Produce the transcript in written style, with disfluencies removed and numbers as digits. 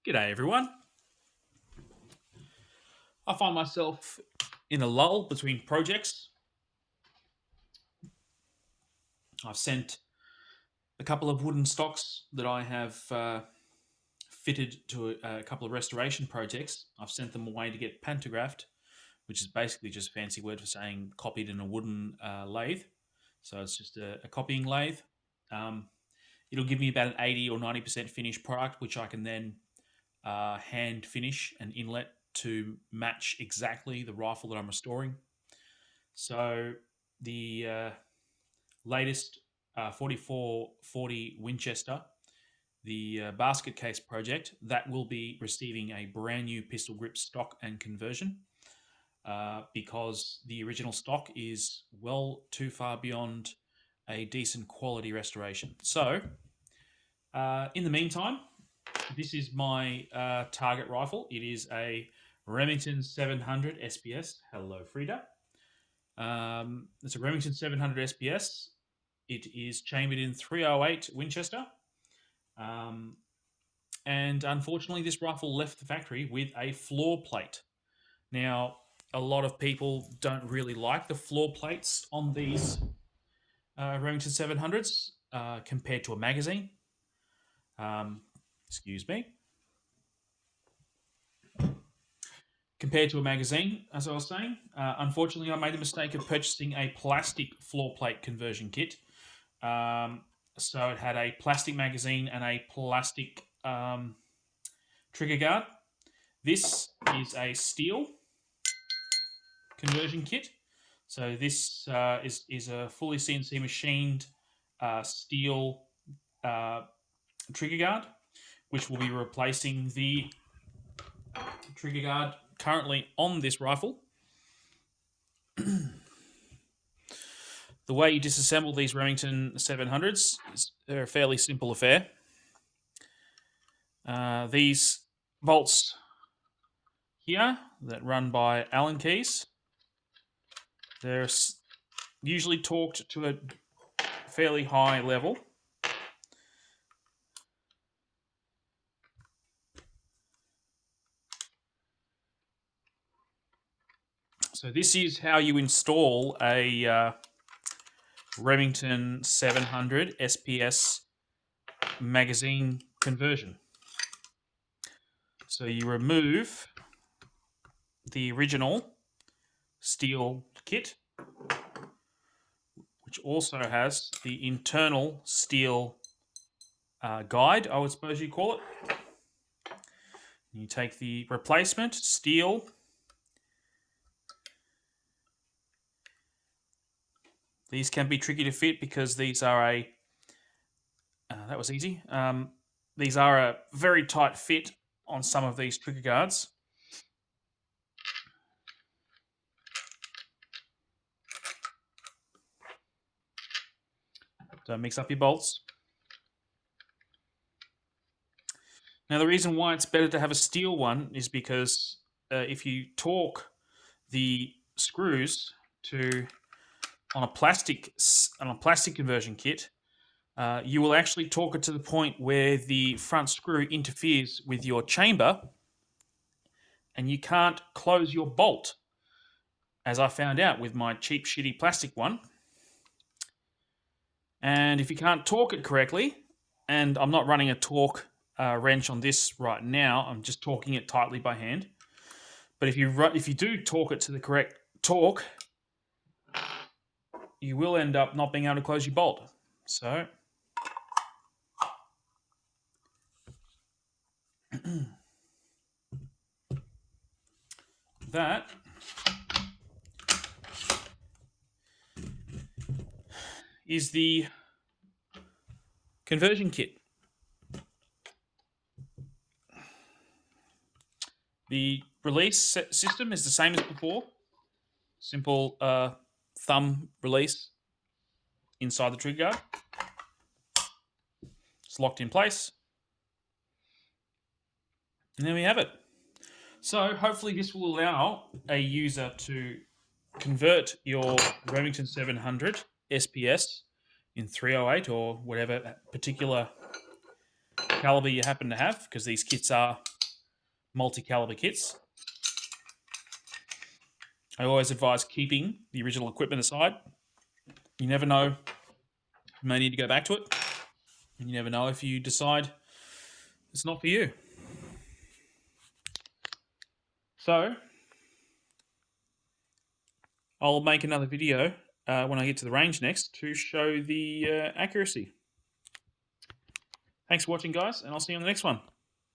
G'day, everyone. I find myself in a lull between projects. I've sent a couple of wooden stocks that I have fitted to a couple of restoration projects. I've sent them away to get pantographed, which is basically just a fancy word for saying copied in a wooden lathe. So it's just a copying lathe. Um, it'll give me about an 80 or 90% finished product, which I can then hand finish and inlet to match exactly the rifle that I'm restoring. So the latest 4440 Winchester, the basket case project, that will be receiving a brand new pistol grip stock and conversion because the original stock is well too far beyond a decent quality restoration. So, in the meantime, this is my target rifle. It is a Remington 700 SPS. Hello, Frida. It's a Remington 700 SPS. It is chambered in 308 Winchester. Um, and unfortunately, this rifle left the factory with a floor plate. Now, a lot of people don't really like the floor plates on these Remington 700s compared to a magazine. Um, excuse me. Compared to a magazine, as I was saying, unfortunately, I made the mistake of purchasing a plastic floor plate conversion kit. So it had a plastic magazine and a plastic trigger guard. This is a steel conversion kit. So this is a fully CNC machined steel trigger guard, which will be replacing the trigger guard currently on this rifle. The way you disassemble these Remington 700s is a fairly simple affair. These bolts here that run by Allen keys, they're usually torqued to a fairly high level. So this is how you install a Remington 700 SPS magazine conversion. So you remove the original steel kit, which also has the internal steel guide, I would suppose you call it. You take the replacement steel These can be tricky to fit because these are that was easy. These are a very tight fit on some of these trigger guards. Don't mix up your bolts. Now, the reason why it's better to have a steel one is because if you torque the screws to on a plastic conversion kit, you will actually torque it to the point where the front screw interferes with your chamber, and you can't close your bolt, as I found out with my cheap, shitty plastic one. And if you can't torque it correctly, and I'm not running a torque wrench on this right now, I'm just torquing it tightly by hand. But if you do torque it to the correct torque, you will end up not being able to close your bolt. So that is the conversion kit. The release system is the same as before. Simple thumb release inside the trigger guard. It's locked in place. And there we have it. So hopefully this will allow a user to convert your Remington 700 SPS in 308 or whatever particular caliber you happen to have, because these kits are multi-caliber kits. I always advise keeping the original equipment aside. You never know, you may need to go back to it, and you never know if you decide it's not for you. So I'll make another video when I get to the range next to show the accuracy. Thanks for watching, guys, and I'll see you on the next one.